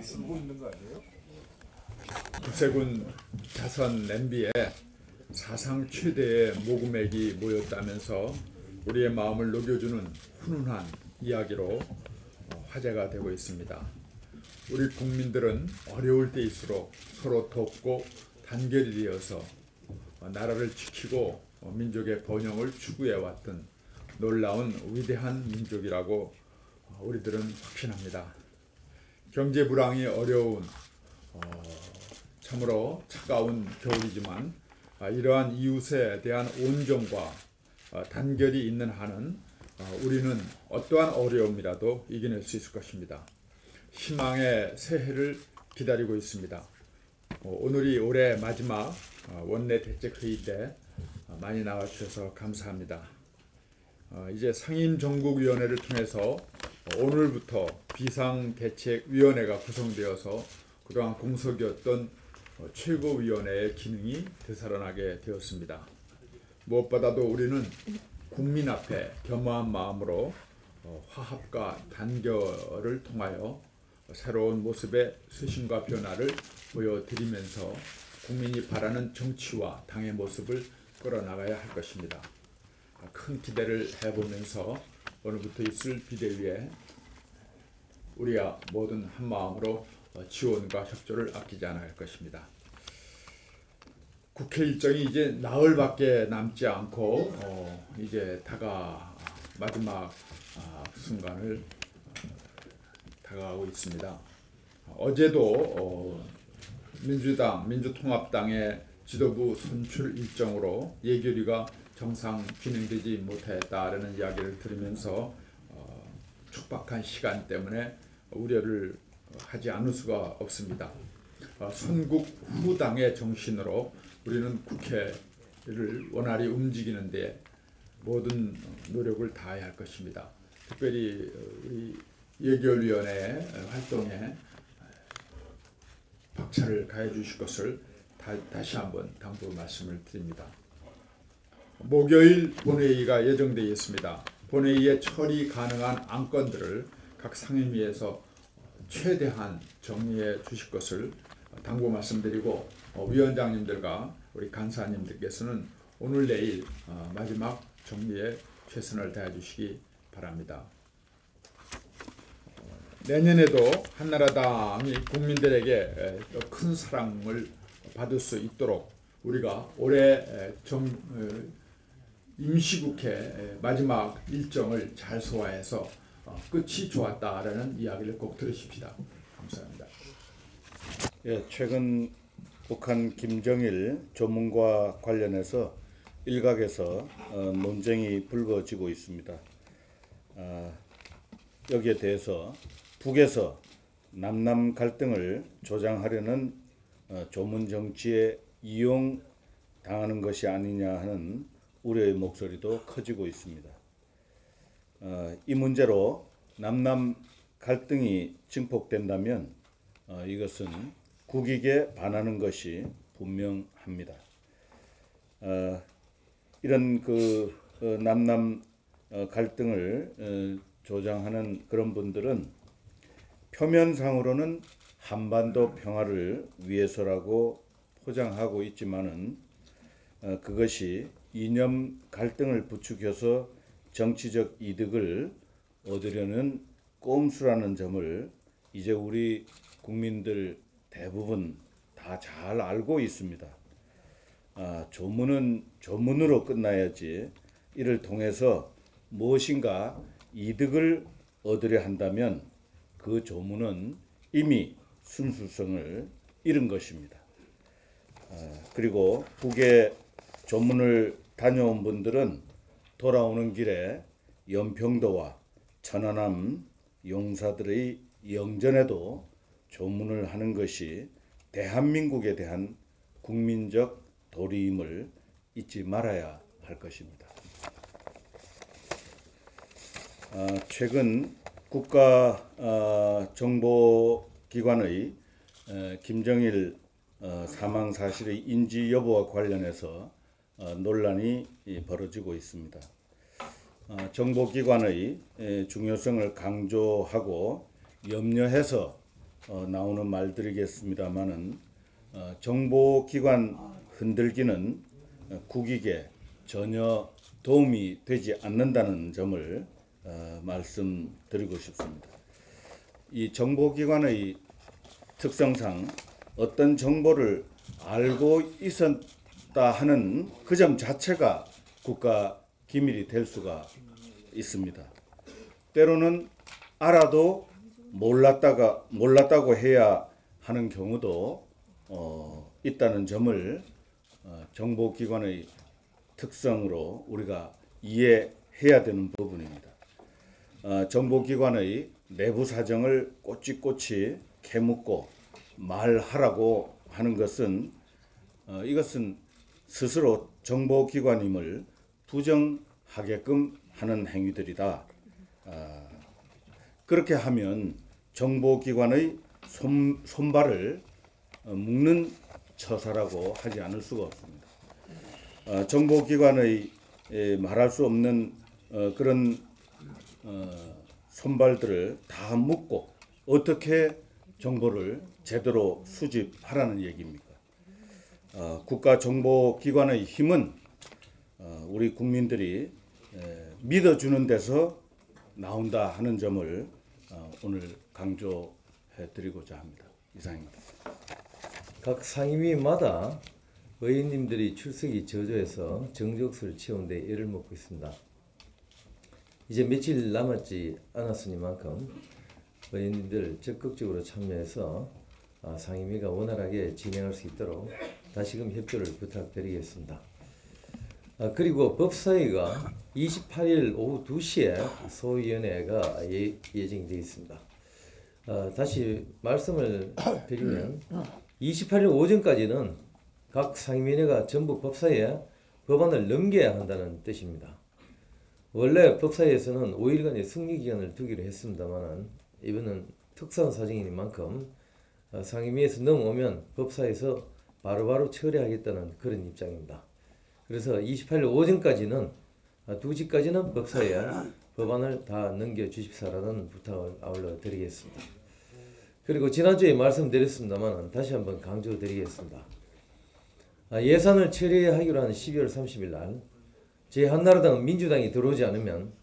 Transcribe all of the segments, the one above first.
쓰고 있는 거 아니에요? 구세군 자선 냄비에 사상 최대의 모금액이 모였다면서 우리의 마음을 녹여주는 훈훈한 이야기로 화제가 되고 있습니다. 우리 국민들은 어려울 때일수록 서로 돕고 단결이 되어서 나라를 지키고 민족의 번영을 추구해왔던 놀라운 위대한 민족이라고 우리들은 확신합니다. 경제 불황이 어려운 참으로 차가운 겨울이지만 이러한 이웃에 대한 온정과 단결이 있는 한은 우리는 어떠한 어려움이라도 이겨낼 수 있을 것입니다. 희망의 새해를 기다리고 있습니다. 오늘이 올해 마지막 원내 대책회의 때 많이 나와주셔서 감사합니다. 이제 상임정국위원회를 통해서 오늘부터 비상대책위원회가 구성되어서 그동안 공석이었던 최고위원회의 기능이 되살아나게 되었습니다. 무엇보다도 우리는 국민 앞에 겸허한 마음으로 화합과 단결을 통하여 새로운 모습의 쇄신과 변화를 보여드리면서 국민이 바라는 정치와 당의 모습을 끌어나가야 할 것입니다. 큰 기대를 해보면서 오늘부터 있을 비대위에 우리가 모든 한 마음으로 지원과 협조를 아끼지 않아야 할 것입니다. 국회 일정이 이제 나흘밖에 남지 않고 이제 마지막 순간을 다가가고 있습니다. 어제도 민주통합당의 지도부 선출 일정으로 예결위가 정상 진행되지 못했다라는 이야기를 들으면서 촉박한 시간 때문에 우려를 하지 않을 수가 없습니다. 선국 후당의 정신으로 우리는 국회를 원활히 움직이는 데 모든 노력을 다해야 할 것입니다. 특별히 우리 예결위원회 활동에 박차를 가해 주실 것을 다시 한번 당부 말씀을 드립니다. 목요일 본회의가 예정되어 있습니다. 본회의에 처리 가능한 안건들을 각 상임위에서 최대한 정리해 주실 것을 당부 말씀드리고 위원장님들과 우리 간사님들께서는 오늘 내일 마지막 정리에 최선을 다해 주시기 바랍니다. 내년에도 한나라당이 국민들에게 더 큰 사랑을 받을 수 있도록 우리가 올해 임시국회 마지막 일정을 잘 소화해서 끝이 좋았다라는 이야기를 꼭 들으십시다. 감사합니다. 예, 최근 북한 김정일 조문과 관련해서 일각에서 논쟁이 불거지고 있습니다. 여기에 대해서 북에서 남남 갈등을 조장하려는 조문 정치에 이용당하는 것이 아니냐 하는 우려의 목소리도 커지고 있습니다. 이 문제로 남남 갈등이 증폭된다면 이것은 국익에 반하는 것이 분명합니다. 이런 남남 갈등을 조장하는 그런 분들은 표면상으로는 한반도 평화를 위해서라고 포장하고 있지만은 그것이 이념 갈등을 부추겨서 정치적 이득을 얻으려는 꼼수라는 점을 이제 우리 국민들 대부분 다 잘 알고 있습니다. 조문은 조문으로 끝나야지 이를 통해서 무엇인가 이득을 얻으려 한다면 그 조문은 이미 순수성을 잃은 것입니다. 그리고 북에 조문을 다녀온 분들은 돌아오는 길에 연평도와 천안함 용사들의 영전에도 조문을 하는 것이 대한민국에 대한 국민적 도리임을 잊지 말아야 할 것입니다. 최근 국가정보기관의 김정일 사망 사실의 인지 여부와 관련해서 논란이 벌어지고 있습니다. 정보기관의 중요성을 강조하고 염려해서 나오는 말들이겠습니다마는 정보기관 흔들기는 국익에 전혀 도움이 되지 않는다는 점을 말씀드리고 싶습니다. 이 정보기관의 특성상 어떤 정보를 알고 있었다 하는 그 점 자체가 국가 기밀이 될 수가 있습니다. 때로는 알아도 몰랐다고 해야 하는 경우도 있다는 점을 정보기관의 특성으로 우리가 이해해야 되는 부분입니다. 정보기관의 내부 사정을 꼬치꼬치 캐묻고 말하라고 하는 것은 이것은 스스로 정보기관임을 부정하게끔 하는 행위들이다. 그렇게 하면 정보기관의 손발을 묶는 처사라고 하지 않을 수가 없습니다. 정보기관의 말할 수 없는 그런 손발들을 다 묶고 어떻게 정보를 제대로 수집하라는 얘기입니까? 국가정보기관의 힘은 우리 국민들이 믿어주는 데서 나온다 하는 점을 오늘 강조해드리고자 합니다. 이상입니다. 각 상임위마다 의원님들이 출석이 저조해서 정적수를 채우는 데 애를 먹고 있습니다. 이제 며칠 남았지 않았으니만큼 의원님들 적극적으로 참여해서 상임위가 원활하게 진행할 수 있도록 다시금 협조를 부탁드리겠습니다. 그리고 법사위가 28일 오후 2시에 소위원회가 예정이 되어 있습니다. 다시 말씀을 드리면 28일 오전까지는 각 상임위원회가 전부 법사위에 법안을 넘겨야 한다는 뜻입니다. 원래 법사위에서는 5일간의 승리기간을 두기로 했습니다만 이번은 특수한 사정인 만큼 상임위에서 넘어오면 법사위에서 바로바로 처리하겠다는 그런 입장입니다. 그래서 28일 오전까지는 2시까지는 법사위에 법안을 다 넘겨주십사라는 부탁을 아울러 드리겠습니다. 그리고 지난주에 말씀드렸습니다만 다시 한번 강조드리겠습니다. 예산을 처리하기로 한 12월 30일 날 제1한나라당 민주당이 들어오지 않으면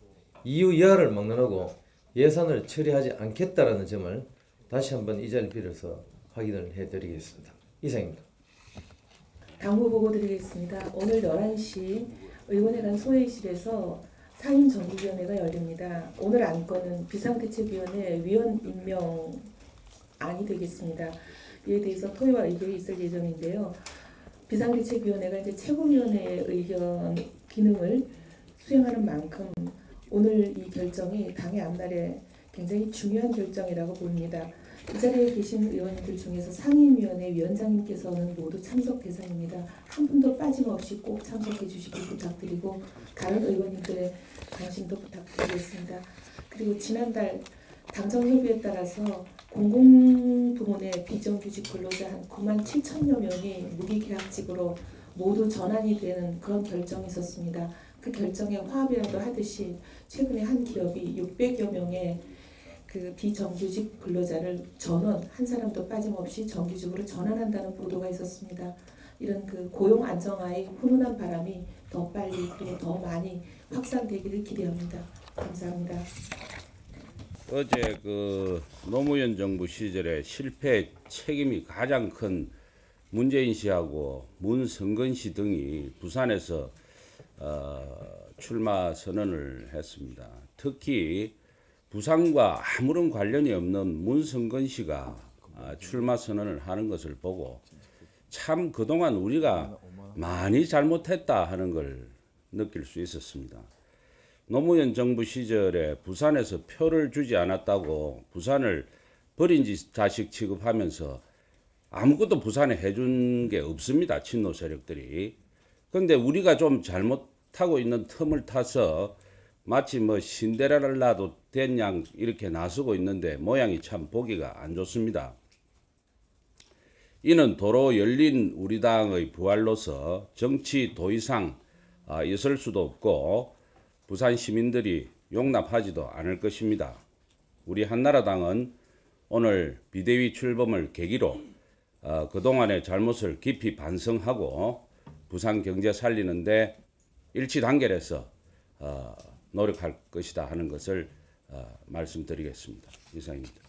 이유 여하를 막론하고 예산을 처리하지 않겠다라는 점을 다시 한번 이 자리를 빌어서 확인을 해드리겠습니다. 이상입니다. 당부 보고 드리겠습니다. 오늘 11시 의원회관 소회의실에서 상임정기위원회가 열립니다. 오늘 안건은 비상대책위원회 위원 임명안이 되겠습니다. 이에 대해서 토의와 의결이 있을 예정인데요. 비상대책위원회가 이제 최고위원회의 의견 기능을 수행하는 만큼 오늘 이 결정이 당의 앞날에 굉장히 중요한 결정이라고 봅니다. 이 자리에 계신 의원님들 중에서 상임위원회 위원장님께서는 모두 참석 대상입니다. 한 분도 빠짐없이 꼭 참석해 주시기 부탁드리고 다른 의원님들의 관심도 부탁드리겠습니다. 그리고 지난달 당정협의에 따라서 공공부문의 비정규직 근로자 한 9만 7천여 명이 무기계약직으로 모두 전환이 되는 그런 결정이 있었습니다. 그 결정에 화합이라도 하듯이 최근에 한 기업이 600여 명의 그 비정규직 근로자를 전원 한 사람도 빠짐없이 정규직으로 전환한다는 보도가 있었습니다. 이런 그 고용 안정화의 훈훈한 바람이 더 빨리 그리고 더 많이 확산되기를 기대합니다. 감사합니다. 어제 그 노무현 정부 시절에 실패 책임이 가장 큰 문재인 씨하고 문성근 씨 등이 부산에서 출마 선언을 했습니다. 특히 부산과 아무런 관련이 없는 문성근 씨가 출마 선언을 하는 것을 보고 참 그동안 우리가 많이 잘못했다 하는 걸 느낄 수 있었습니다. 노무현 정부 시절에 부산에서 표를 주지 않았다고 부산을 버린 자식 취급하면서 아무것도 부산에 해준 게 없습니다. 친노 세력들이. 그런데 우리가 좀 잘못하고 있는 틈을 타서 마치 뭐 신데렐라도 된 양 이렇게 나서고 있는데 모양이 참 보기가 안 좋습니다. 이는 도로 열린 우리 당의 부활로서 정치 더 이상 있을 수도 없고 부산 시민들이 용납하지도 않을 것입니다. 우리 한나라당은 오늘 비대위 출범을 계기로 그동안의 잘못을 깊이 반성하고 부산 경제 살리는데 일치단결해서 노력할 것이다 하는 것을 말씀드리겠습니다. 이상입니다.